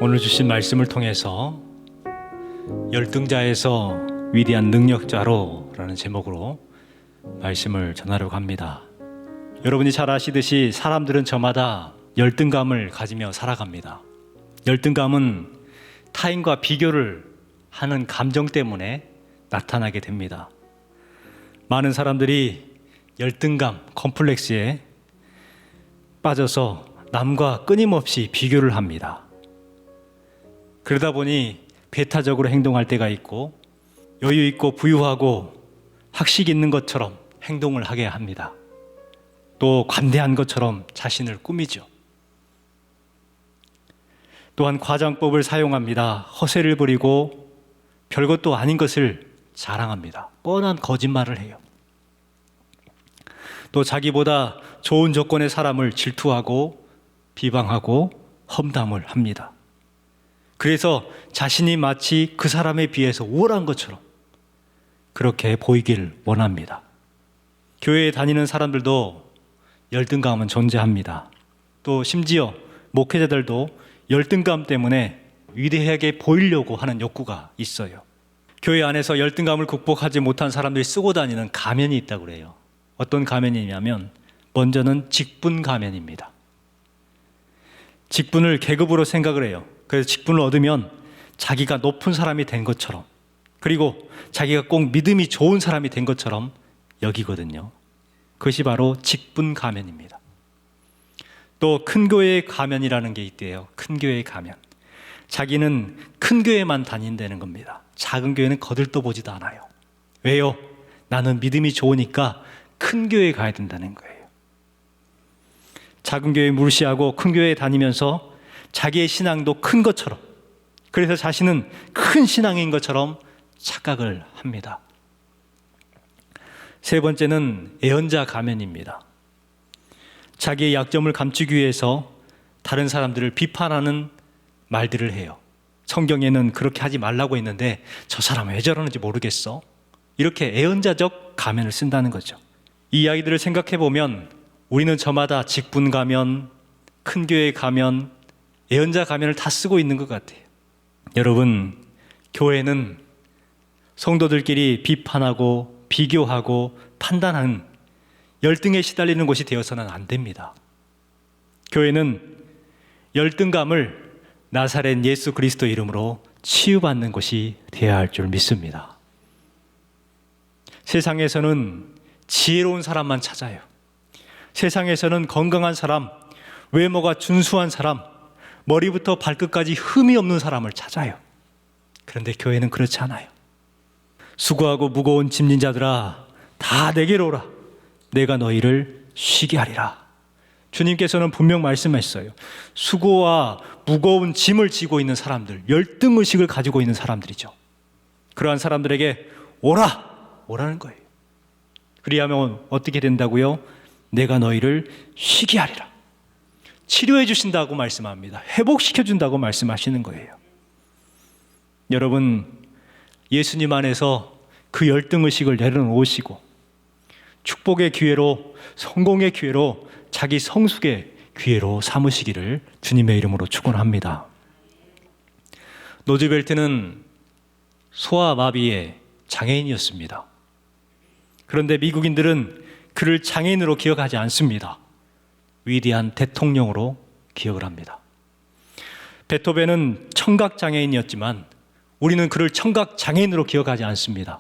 오늘 주신 말씀을 통해서 열등자에서 위대한 능력자로 라는 제목으로 말씀을 전하려고 합니다. 여러분이 잘 아시듯이 사람들은 저마다 열등감을 가지며 살아갑니다. 열등감은 타인과 비교를 하는 감정 때문에 나타나게 됩니다. 많은 사람들이 열등감, 컴플렉스에 빠져서 남과 끊임없이 비교를 합니다. 그러다 보니 배타적으로 행동할 때가 있고 여유 있고 부유하고 학식 있는 것처럼 행동을 하게 합니다. 또 관대한 것처럼 자신을 꾸미죠. 또한 과장법을 사용합니다. 허세를 부리고 별것도 아닌 것을 자랑합니다. 뻔한 거짓말을 해요. 또 자기보다 좋은 조건의 사람을 질투하고 비방하고 험담을 합니다. 그래서 자신이 마치 그 사람에 비해서 우월한 것처럼 그렇게 보이길 원합니다. 교회에 다니는 사람들도 열등감은 존재합니다. 또 심지어 목회자들도 열등감 때문에 위대하게 보이려고 하는 욕구가 있어요. 교회 안에서 열등감을 극복하지 못한 사람들이 쓰고 다니는 가면이 있다고 그래요. 어떤 가면이냐면 먼저는 직분 가면입니다. 직분을 계급으로 생각을 해요. 그래서 직분을 얻으면 자기가 높은 사람이 된 것처럼, 그리고 자기가 꼭 믿음이 좋은 사람이 된 것처럼 여기거든요. 그것이 바로 직분 가면입니다. 또 큰 교회의 가면이라는 게 있대요. 큰 교회의 가면. 자기는 큰 교회만 다닌다는 겁니다. 작은 교회는 거들떠보지도 않아요. 왜요? 나는 믿음이 좋으니까 큰 교회에 가야 된다는 거예요. 작은 교회 무시하고 큰 교회에 다니면서 자기의 신앙도 큰 것처럼, 그래서 자신은 큰 신앙인 것처럼 착각을 합니다. 세 번째는 애언자 가면입니다. 자기의 약점을 감추기 위해서 다른 사람들을 비판하는 말들을 해요. 성경에는 그렇게 하지 말라고 했는데 저 사람은 왜 저러는지 모르겠어. 이렇게 애언자적 가면을 쓴다는 거죠. 이 이야기들을 생각해 보면 우리는 저마다 직분 가면, 큰 교회 가면, 애언자 가면을 다 쓰고 있는 것 같아요. 여러분, 교회는 성도들끼리 비판하고 비교하고 판단하는 열등에 시달리는 곳이 되어서는 안 됩니다. 교회는 열등감을 나사렛 예수 그리스도 이름으로 치유받는 곳이 되어야 할 줄 믿습니다. 세상에서는 지혜로운 사람만 찾아요. 세상에서는 건강한 사람, 외모가 준수한 사람, 머리부터 발끝까지 흠이 없는 사람을 찾아요. 그런데 교회는 그렇지 않아요. 수고하고 무거운 짐진 자들아, 다 내게로 오라. 내가 너희를 쉬게 하리라. 주님께서는 분명 말씀하셨어요. 수고와 무거운 짐을 지고 있는 사람들, 열등의식을 가지고 있는 사람들이죠. 그러한 사람들에게 오라는 거예요. 그리하면 어떻게 된다고요? 내가 너희를 쉬게 하리라. 치료해 주신다고 말씀합니다. 회복시켜 준다고 말씀하시는 거예요. 여러분, 예수님 안에서 그 열등의식을 내려놓으시고 축복의 기회로, 성공의 기회로, 자기 성숙의 기회로 삼으시기를 주님의 이름으로 축원합니다. 노즈벨트는 소아마비의 장애인이었습니다. 그런데 미국인들은 그를 장애인으로 기억하지 않습니다. 위대한 대통령으로 기억을 합니다. 베토벤은 청각장애인이었지만 우리는 그를 청각장애인으로 기억하지 않습니다.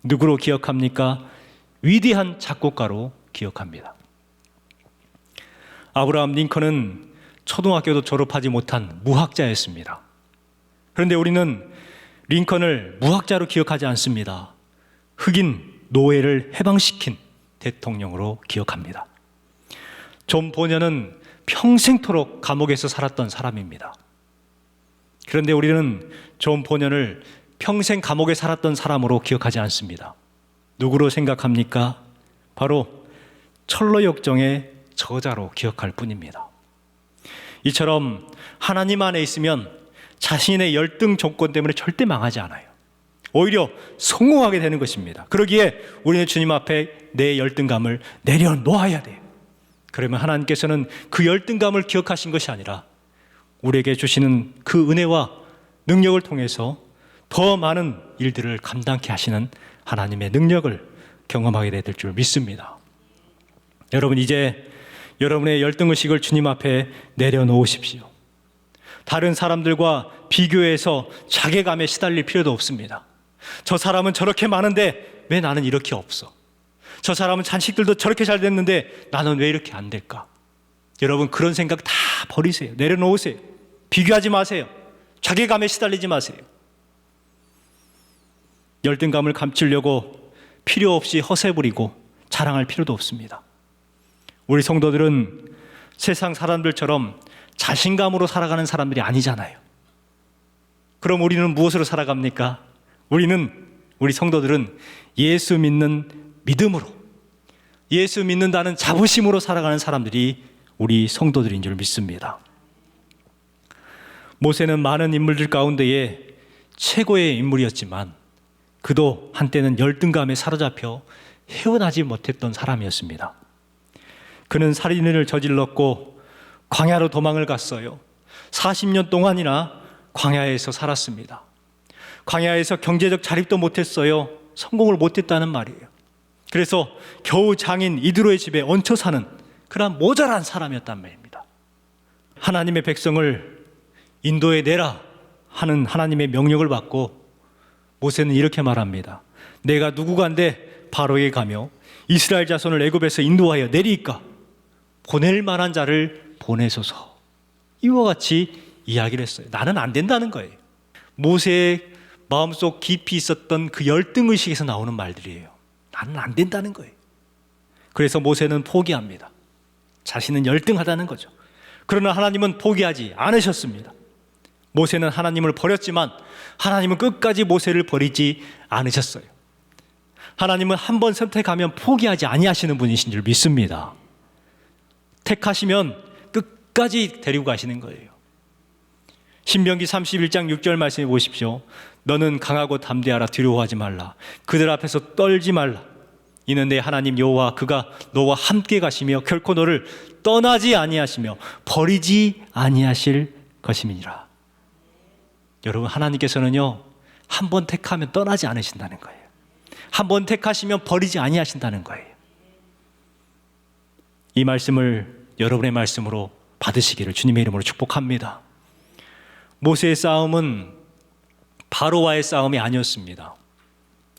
누구로 기억합니까? 위대한 작곡가로 기억합니다. 아브라함 링컨은 초등학교도 졸업하지 못한 무학자였습니다. 그런데 우리는 링컨을 무학자로 기억하지 않습니다. 흑인 노예를 해방시킨 대통령으로 기억합니다. 존 보녀는 평생토록 감옥에서 살았던 사람입니다. 그런데 우리는 존 보녀를 평생 감옥에 살았던 사람으로 기억하지 않습니다. 누구로 생각합니까? 바로 철로역정의 저자로 기억할 뿐입니다. 이처럼 하나님 안에 있으면 자신의 열등 조건 때문에 절대 망하지 않아요. 오히려 성공하게 되는 것입니다. 그러기에 우리는 주님 앞에 내 열등감을 내려놓아야 돼요. 그러면 하나님께서는 그 열등감을 기억하신 것이 아니라 우리에게 주시는 그 은혜와 능력을 통해서 더 많은 일들을 감당케 하시는 하나님의 능력을 경험하게 될 줄 믿습니다. 여러분, 이제 여러분의 열등의식을 주님 앞에 내려놓으십시오. 다른 사람들과 비교해서 자괴감에 시달릴 필요도 없습니다. 저 사람은 저렇게 많은데 왜 나는 이렇게 없어? 저 사람은 자식들도 저렇게 잘 됐는데 나는 왜 이렇게 안 될까? 여러분, 그런 생각 다 버리세요. 내려놓으세요. 비교하지 마세요. 자괴감에 시달리지 마세요. 열등감을 감추려고 필요 없이 허세 부리고 자랑할 필요도 없습니다. 우리 성도들은 세상 사람들처럼 자신감으로 살아가는 사람들이 아니잖아요. 그럼 우리는 무엇으로 살아갑니까? 우리 성도들은 예수 믿는 믿음으로, 예수 믿는다는 자부심으로 살아가는 사람들이 우리 성도들인 줄 믿습니다. 모세는 많은 인물들 가운데에 최고의 인물이었지만 그도 한때는 열등감에 사로잡혀 헤어나지 못했던 사람이었습니다. 그는 살인을 저질렀고 광야로 도망을 갔어요. 40년 동안이나 광야에서 살았습니다. 광야에서 경제적 자립도 못했어요. 성공을 못했다는 말이에요. 그래서 겨우 장인 이드로의 집에 얹혀 사는 그런 모자란 사람이었단 말입니다. 하나님의 백성을 인도에 내라 하는 하나님의 명령을 받고 모세는 이렇게 말합니다. 내가 누구간데 바로에게 가며 이스라엘 자손을 애굽에서 인도하여 내리까 보낼 만한 자를 보내소서. 이와 같이 이야기를 했어요. 나는 안 된다는 거예요. 모세의 마음속 깊이 있었던 그 열등의식에서 나오는 말들이에요. 나는 안 된다는 거예요. 그래서 모세는 포기합니다. 자신은 열등하다는 거죠. 그러나 하나님은 포기하지 않으셨습니다. 모세는 하나님을 버렸지만 하나님은 끝까지 모세를 버리지 않으셨어요. 하나님은 한 번 선택하면 포기하지 아니하시는 분이신 줄 믿습니다. 택하시면 끝까지 데리고 가시는 거예요. 신명기 31장 6절 말씀해 보십시오. 너는 강하고 담대하라. 두려워하지 말라. 그들 앞에서 떨지 말라. 이는 내 하나님 여호와 그가 너와 함께 가시며 결코 너를 떠나지 아니하시며 버리지 아니하실 것임이니라. 여러분, 하나님께서는요, 한 번 택하면 떠나지 않으신다는 거예요. 한 번 택하시면 버리지 아니하신다는 거예요. 이 말씀을 여러분의 말씀으로 받으시기를 주님의 이름으로 축복합니다. 모세의 싸움은 바로와의 싸움이 아니었습니다.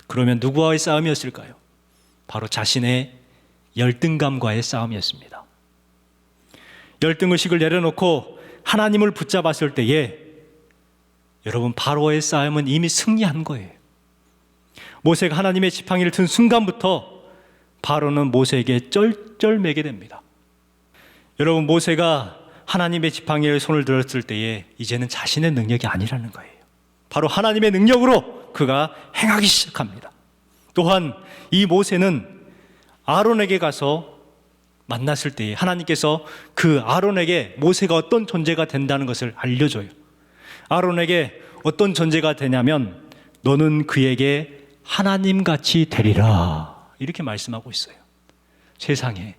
그러면 누구와의 싸움이었을까요? 바로 자신의 열등감과의 싸움이었습니다. 열등의식을 내려놓고 하나님을 붙잡았을 때에 여러분, 바로와의 싸움은 이미 승리한 거예요. 모세가 하나님의 지팡이를 든 순간부터 바로는 모세에게 쩔쩔매게 됩니다. 여러분, 모세가 하나님의 지팡이를 손을 들었을 때에 이제는 자신의 능력이 아니라는 거예요. 바로 하나님의 능력으로 그가 행하기 시작합니다. 또한 이 모세는 아론에게 가서 만났을 때에 하나님께서 그 아론에게 모세가 어떤 존재가 된다는 것을 알려줘요. 아론에게 어떤 존재가 되냐면 너는 그에게 하나님같이 되리라, 이렇게 말씀하고 있어요. 세상에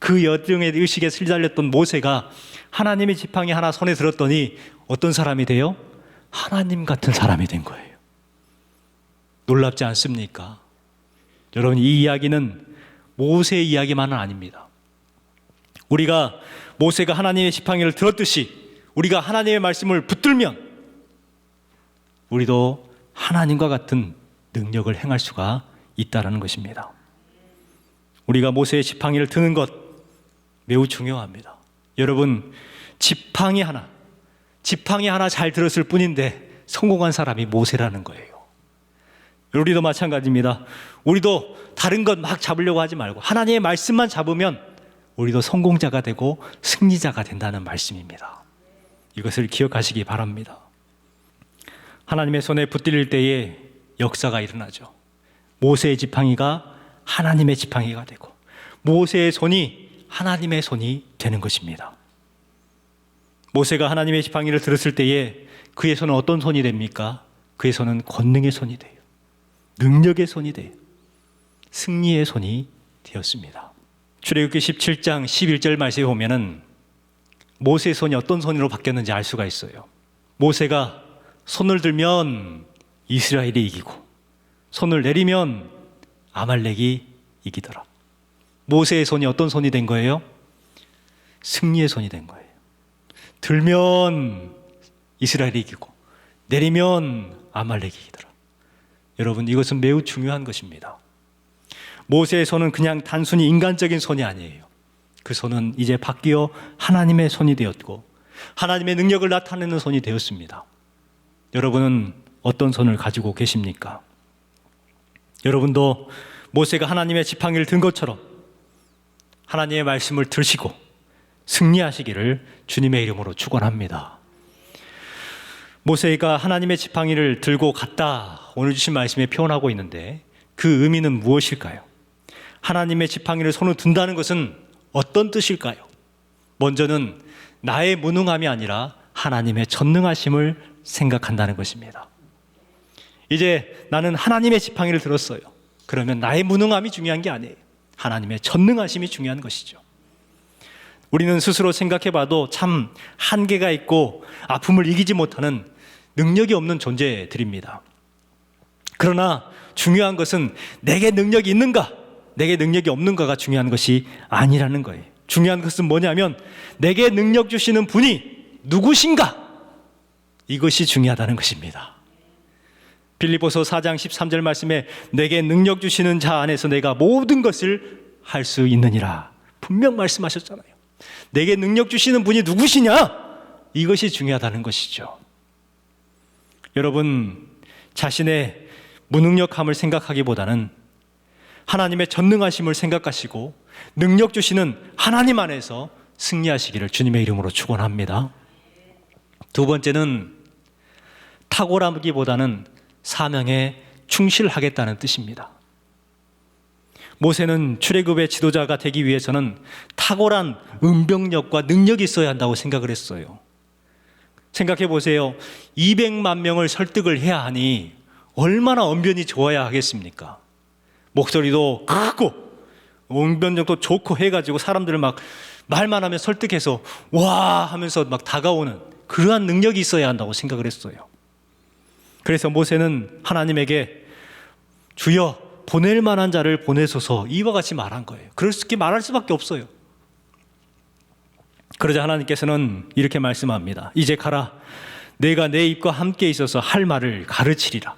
그 열등의 의식에 시달렸던 모세가 하나님의 지팡이 하나 손에 들었더니 어떤 사람이 돼요? 하나님 같은 사람이 된 거예요. 놀랍지 않습니까? 여러분, 이 이야기는 모세의 이야기만은 아닙니다. 우리가 모세가 하나님의 지팡이를 들었듯이 우리가 하나님의 말씀을 붙들면 우리도 하나님과 같은 능력을 행할 수가 있다는 것입니다. 우리가 모세의 지팡이를 드는 것 매우 중요합니다. 여러분, 지팡이 하나 잘 들었을 뿐인데 성공한 사람이 모세라는 거예요. 우리도 마찬가지입니다. 우리도 다른 것 막 잡으려고 하지 말고 하나님의 말씀만 잡으면 우리도 성공자가 되고 승리자가 된다는 말씀입니다. 이것을 기억하시기 바랍니다. 하나님의 손에 붙들릴 때에 역사가 일어나죠. 모세의 지팡이가 하나님의 지팡이가 되고 모세의 손이 하나님의 손이 되는 것입니다. 모세가 하나님의 지팡이를 들었을 때에 그의 손은 어떤 손이 됩니까? 그의 손은 권능의 손이 돼요. 능력의 손이 돼요. 승리의 손이 되었습니다. 출애굽기 17장 11절 말씀에 보면은 모세의 손이 어떤 손으로 바뀌었는지 알 수가 있어요. 모세가 손을 들면 이스라엘이 이기고 손을 내리면 아말렉이 이기더라. 모세의 손이 어떤 손이 된 거예요? 승리의 손이 된 거예요. 들면 이스라엘이 이기고 내리면 아말렉이 이기더라. 여러분, 이것은 매우 중요한 것입니다. 모세의 손은 그냥 단순히 인간적인 손이 아니에요. 그 손은 이제 바뀌어 하나님의 손이 되었고 하나님의 능력을 나타내는 손이 되었습니다. 여러분은 어떤 손을 가지고 계십니까? 여러분도 모세가 하나님의 지팡이를 든 것처럼 하나님의 말씀을 들으시고 승리하시기를 주님의 이름으로 축원합니다. 모세가 하나님의 지팡이를 들고 갔다, 오늘 주신 말씀에 표현하고 있는데 그 의미는 무엇일까요? 하나님의 지팡이를 손으로 든다는 것은 어떤 뜻일까요? 먼저는 나의 무능함이 아니라 하나님의 전능하심을 생각한다는 것입니다. 이제 나는 하나님의 지팡이를 들었어요. 그러면 나의 무능함이 중요한 게 아니에요. 하나님의 전능하심이 중요한 것이죠. 우리는 스스로 생각해봐도 참 한계가 있고 아픔을 이기지 못하는 능력이 없는 존재들입니다. 그러나 중요한 것은 내게 능력이 있는가, 내게 능력이 없는가가 중요한 것이 아니라는 거예요. 중요한 것은 뭐냐면 내게 능력 주시는 분이 누구신가, 이것이 중요하다는 것입니다. 빌립보서 4장 13절 말씀에 내게 능력 주시는 자 안에서 내가 모든 것을 할 수 있느니라 분명 말씀하셨잖아요. 내게 능력 주시는 분이 누구시냐, 이것이 중요하다는 것이죠. 여러분, 자신의 무능력함을 생각하기보다는 하나님의 전능하심을 생각하시고 능력 주시는 하나님 안에서 승리하시기를 주님의 이름으로 축원합니다. 두 번째는 탁월하기보다는 사명에 충실하겠다는 뜻입니다. 모세는 출애굽의 지도자가 되기 위해서는 탁월한 은병력과 능력이 있어야 한다고 생각을 했어요. 생각해 보세요. 200만 명을 설득을 해야 하니 얼마나 언변이 좋아야 하겠습니까? 목소리도 크고 언변력도 좋고 해가지고 사람들을 막 말만 하면 설득해서 와 하면서 막 다가오는 그러한 능력이 있어야 한다고 생각을 했어요. 그래서 모세는 하나님에게 주여 보낼 만한 자를 보내소서 이와 같이 말한 거예요. 그렇게 말할 수밖에 없어요. 그러자 하나님께서는 이렇게 말씀합니다. 이제 가라. 내가 내 입과 함께 있어서 할 말을 가르치리라.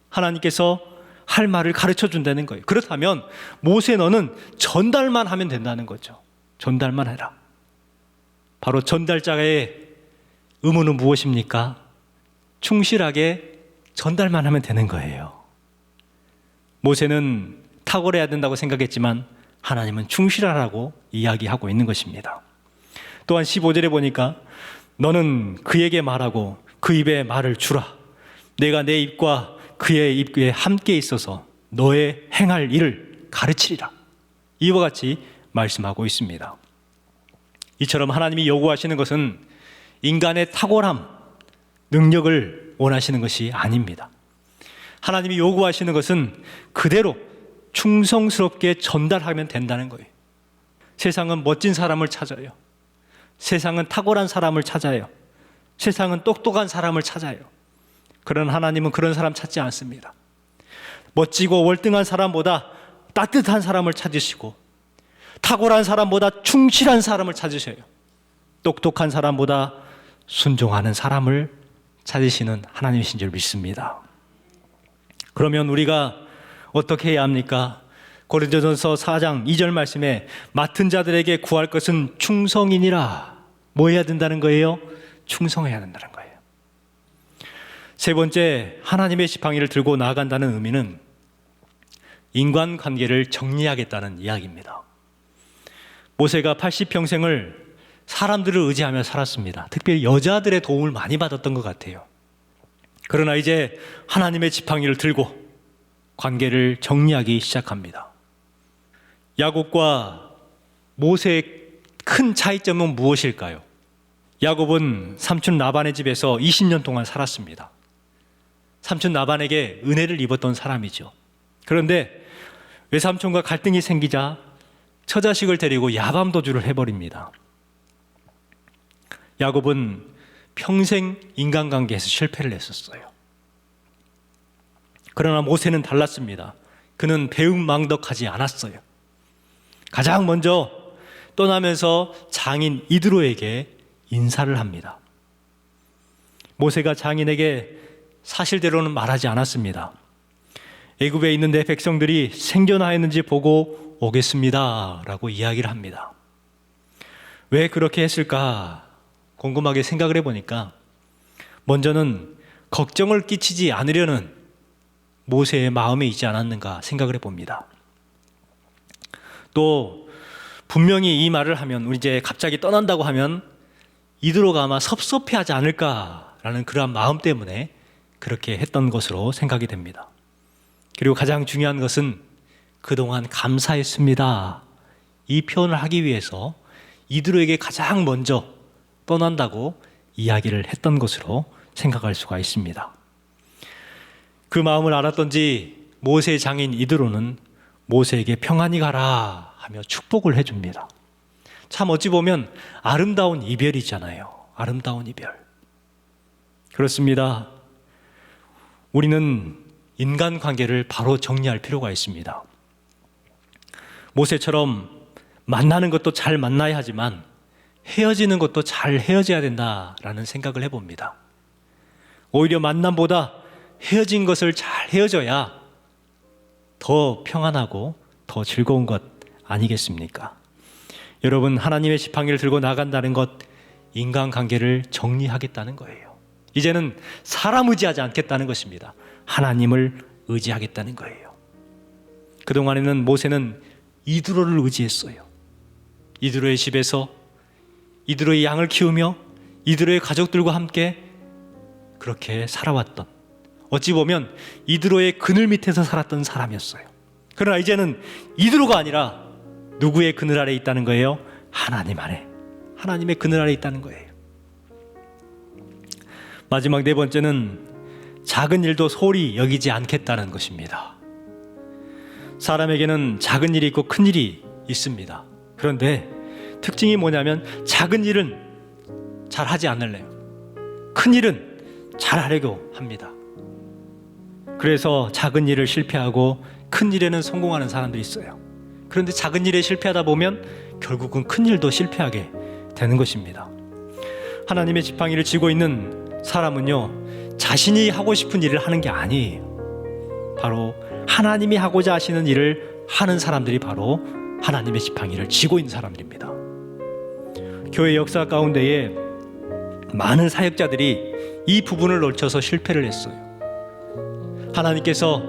하나님께서 할 말을 가르쳐 준다는 거예요. 그렇다면 모세 너는 전달만 하면 된다는 거죠. 전달만 해라. 바로 전달자의 의무는 무엇입니까? 충실하게 전달만 하면 되는 거예요. 모세는 탁월해야 된다고 생각했지만 하나님은 충실하라고 이야기하고 있는 것입니다. 또한 15절에 보니까 너는 그에게 말하고 그 입에 말을 주라. 내가 내 입과 그의 입에 함께 있어서 너의 행할 일을 가르치리라. 이와 같이 말씀하고 있습니다. 이처럼 하나님이 요구하시는 것은 인간의 탁월함, 능력을 원하시는 것이 아닙니다. 하나님이 요구하시는 것은 그대로 충성스럽게 전달하면 된다는 거예요. 세상은 멋진 사람을 찾아요. 세상은 탁월한 사람을 찾아요. 세상은 똑똑한 사람을 찾아요. 그러나 하나님은 그런 사람 찾지 않습니다. 멋지고 월등한 사람보다 따뜻한 사람을 찾으시고 탁월한 사람보다 충실한 사람을 찾으셔요. 똑똑한 사람보다 순종하는 사람을 찾으시는 하나님이신 줄 믿습니다. 그러면 우리가 어떻게 해야 합니까? 고린도전서 4장 2절 말씀에 맡은 자들에게 구할 것은 충성이니라. 뭐 해야 된다는 거예요? 충성해야 된다는 거예요. 세 번째, 하나님의 지팡이를 들고 나아간다는 의미는 인간관계를 정리하겠다는 이야기입니다. 모세가 80평생을 사람들을 의지하며 살았습니다. 특별히 여자들의 도움을 많이 받았던 것 같아요. 그러나 이제 하나님의 지팡이를 들고 관계를 정리하기 시작합니다. 야곱과 모세의 큰 차이점은 무엇일까요? 야곱은 삼촌 라반의 집에서 20년 동안 살았습니다. 삼촌 라반에게 은혜를 입었던 사람이죠. 그런데 외삼촌과 갈등이 생기자 처자식을 데리고 야밤도주를 해버립니다. 야곱은 평생 인간관계에서 실패를 했었어요. 그러나 모세는 달랐습니다. 그는 배은망덕하지 않았어요. 가장 먼저 떠나면서 장인 이드로에게 인사를 합니다. 모세가 장인에게 사실대로는 말하지 않았습니다. 애굽에 있는 내 백성들이 생존하였는지 보고 오겠습니다 라고 이야기를 합니다. 왜 그렇게 했을까 궁금하게 생각을 해보니까 먼저는 걱정을 끼치지 않으려는 모세의 마음에 있지 않았는가 생각을 해봅니다. 또 분명히 이 말을 하면, 우리 이제 갑자기 떠난다고 하면 이드로가 아마 섭섭해하지 않을까라는 그러한 마음 때문에 그렇게 했던 것으로 생각이 됩니다. 그리고 가장 중요한 것은 그동안 감사했습니다, 이 표현을 하기 위해서 이드로에게 가장 먼저 떠난다고 이야기를 했던 것으로 생각할 수가 있습니다. 그 마음을 알았던지 모세의 장인 이드로는 모세에게 평안히 가라 하며 축복을 해줍니다. 참 어찌 보면 아름다운 이별이잖아요. 아름다운 이별. 그렇습니다. 우리는 인간관계를 바로 정리할 필요가 있습니다. 모세처럼 만나는 것도 잘 만나야 하지만 헤어지는 것도 잘 헤어져야 된다라는 생각을 해봅니다. 오히려 만남보다 헤어진 것을 잘 헤어져야 더 평안하고 더 즐거운 것 아니겠습니까? 여러분, 하나님의 지팡이를 들고 나간다는 것, 인간관계를 정리하겠다는 거예요. 이제는 사람 의지하지 않겠다는 것입니다. 하나님을 의지하겠다는 거예요. 그동안에는 모세는 이드로를 의지했어요. 이드로의 집에서 이드로의 양을 키우며 이드로의 가족들과 함께 그렇게 살아왔던, 어찌 보면 이드로의 그늘 밑에서 살았던 사람이었어요. 그러나 이제는 이드로가 아니라 누구의 그늘 아래 있다는 거예요? 하나님 아래, 하나님의 그늘 아래 있다는 거예요. 마지막 네 번째는 작은 일도 소홀히 여기지 않겠다는 것입니다. 사람에게는 작은 일이 있고 큰 일이 있습니다. 그런데 특징이 뭐냐면 작은 일은 잘 하지 않으래요. 큰 일은 잘 하려고 합니다. 그래서 작은 일을 실패하고 큰 일에는 성공하는 사람들이 있어요. 그런데 작은 일에 실패하다 보면 결국은 큰 일도 실패하게 되는 것입니다. 하나님의 지팡이를 쥐고 있는 사람은요, 자신이 하고 싶은 일을 하는 게 아니에요. 바로 하나님이 하고자 하시는 일을 하는 사람들이 바로 하나님의 지팡이를 쥐고 있는 사람들입니다. 교회 역사 가운데에 많은 사역자들이 이 부분을 놓쳐서 실패를 했어요. 하나님께서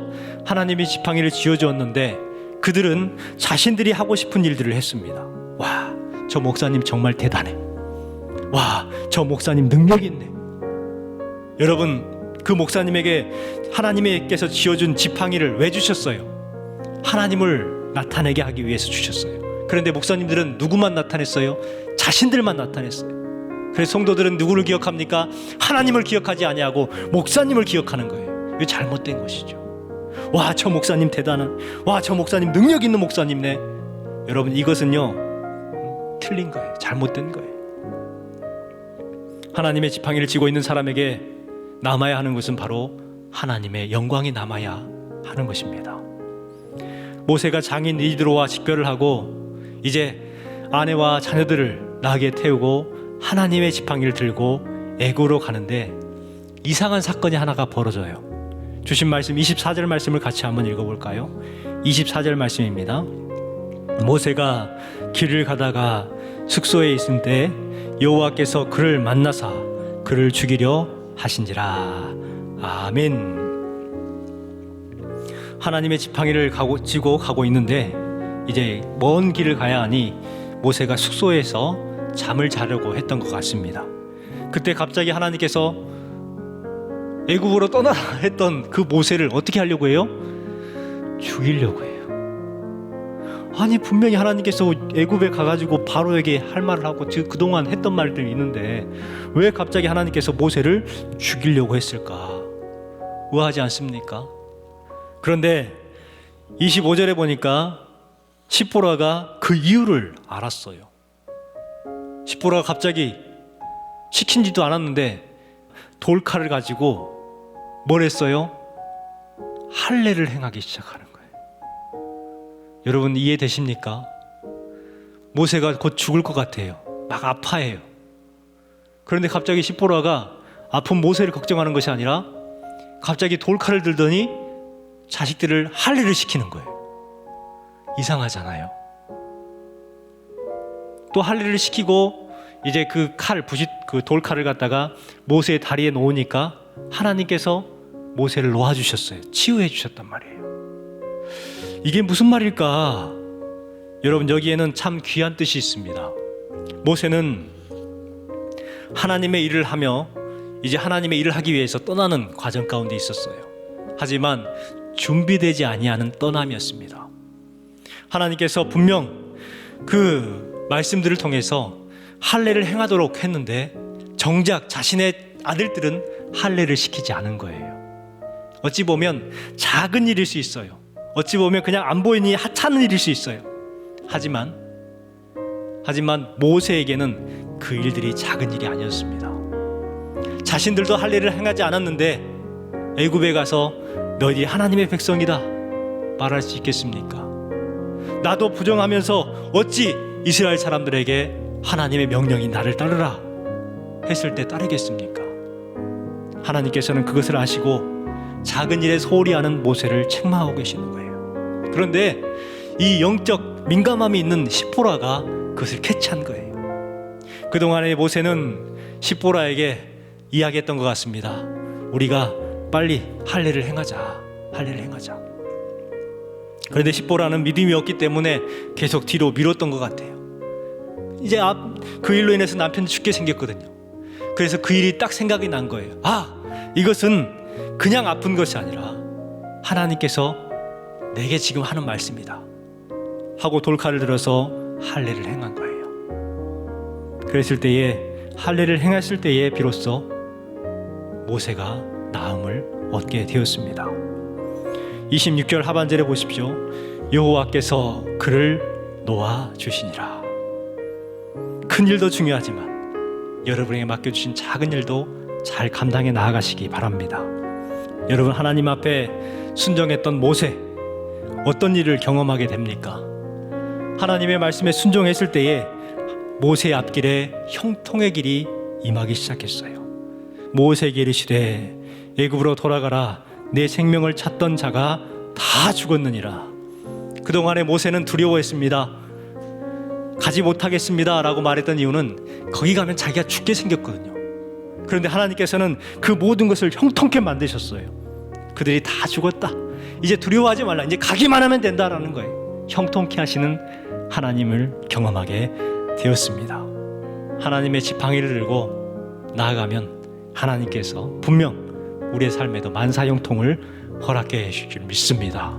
하나님의 지팡이를 쥐어주었는데 그들은 자신들이 하고 싶은 일들을 했습니다. 와, 저 목사님 정말 대단해. 와, 저 목사님 능력 있네. 여러분, 그 목사님에게 하나님께서 쥐어준 지팡이를 왜 주셨어요? 하나님을 나타내게 하기 위해서 주셨어요. 그런데 목사님들은 누구만 나타냈어요? 자신들만 나타냈어요. 그래서 성도들은 누구를 기억합니까? 하나님을 기억하지 아니하고 목사님을 기억하는 거예요. 이거 잘못된 것이죠. 와, 저 목사님 대단한, 와, 저 목사님 능력 있는 목사님네. 여러분, 이것은요 틀린 거예요. 잘못된 거예요. 하나님의 지팡이를 쥐고 있는 사람에게 남아야 하는 것은 바로 하나님의 영광이 남아야 하는 것입니다. 모세가 장인 이드로와 직별을 하고 이제 아내와 자녀들을 나귀에 태우고 하나님의 지팡이를 들고 애굽으로 가는데 이상한 사건이 하나가 벌어져요. 주신 말씀 24절 말씀을 같이 한번 읽어볼까요? 24절 말씀입니다. 모세가 길을 가다가 숙소에 있을 때 여호와께서 그를 만나사 그를 죽이려 하신지라. 아멘. 하나님의 지팡이를 쥐고 가고 있는데 이제 먼 길을 가야 하니 모세가 숙소에서 잠을 자려고 했던 것 같습니다. 그때 갑자기 하나님께서 애굽으로 떠나라 했던 그 모세를 어떻게 하려고 해요? 죽이려고 해요. 아니, 분명히 하나님께서 애굽에 가가지고 바로에게 할 말을 하고 그동안 했던 말들이 있는데 왜 갑자기 하나님께서 모세를 죽이려고 했을까? 우아하지 않습니까? 그런데 25절에 보니까 십보라가 그 이유를 알았어요. 십보라가 갑자기 시킨지도 않았는데 돌칼을 가지고 뭘 했어요? 할례를 행하기 시작하는 거예요. 여러분 이해되십니까? 모세가 곧 죽을 것 같아요. 막 아파해요. 그런데 갑자기 십보라가 아픈 모세를 걱정하는 것이 아니라 갑자기 돌칼을 들더니 자식들을 할례를 시키는 거예요. 이상하잖아요. 또 할례를 시키고 이제 그 돌칼을 갖다가 모세의 다리에 놓으니까 하나님께서 모세를 놓아주셨어요. 치유해 주셨단 말이에요. 이게 무슨 말일까? 여러분 여기에는 참 귀한 뜻이 있습니다. 모세는 하나님의 일을 하며 이제 하나님의 일을 하기 위해서 떠나는 과정 가운데 있었어요. 하지만 준비되지 아니하는 떠남이었습니다. 하나님께서 분명 그 말씀들을 통해서 할례를 행하도록 했는데 정작 자신의 아들들은 할례를 시키지 않은 거예요. 어찌 보면 작은 일일 수 있어요. 어찌 보면 그냥 안 보이니 하찮은 일일 수 있어요. 하지만 모세에게는 그 일들이 작은 일이 아니었습니다. 자신들도 할례를 행하지 않았는데 애굽에 가서 너희들이 하나님의 백성이다 말할 수 있겠습니까? 나도 부정하면서 어찌 이스라엘 사람들에게 하나님의 명령이 나를 따르라 했을 때 따르겠습니까? 하나님께서는 그것을 아시고 작은 일에 소홀히 하는 모세를 책망하고 계시는 거예요. 그런데 이 영적 민감함이 있는 십보라가 그것을 캐치한 거예요. 그동안에 모세는 십보라에게 이야기했던 것 같습니다. 우리가 빨리 할례를 행하자. 그런데 십보라는 믿음이 없기 때문에 계속 뒤로 미뤘던 것 같아요. 이제 그 일로 인해서 남편이 죽게 생겼거든요. 그래서 그 일이 딱 생각이 난 거예요. 이것은 그냥 아픈 것이 아니라 하나님께서 내게 지금 하는 말씀이다 하고 돌칼을 들어서 할례를 행한 거예요. 그랬을 때에 할례를 행했을 때에 비로소 모세가 나음을 얻게 되었습니다. 26절 하반절에 보십시오. 여호와께서 그를 놓아 주시니라. 큰 일도 중요하지만 여러분에게 맡겨주신 작은 일도 잘 감당해 나아가시기 바랍니다. 여러분 하나님 앞에 순종했던 모세 어떤 일을 경험하게 됩니까? 하나님의 말씀에 순종했을 때에 모세의 앞길에 형통의 길이 임하기 시작했어요. 모세에게 이르시되 애굽으로 돌아가라. 내 생명을 찾던 자가 다 죽었느니라. 그동안에 모세는 두려워했습니다. 가지 못하겠습니다 라고 말했던 이유는 거기 가면 자기가 죽게 생겼거든요. 그런데 하나님께서는 그 모든 것을 형통케 만드셨어요. 그들이 다 죽었다. 이제 두려워하지 말라. 이제 가기만 하면 된다라는 거예요. 형통케 하시는 하나님을 경험하게 되었습니다. 하나님의 지팡이를 들고 나아가면 하나님께서 분명 우리의 삶에도 만사형통을 허락해 주실 줄 믿습니다.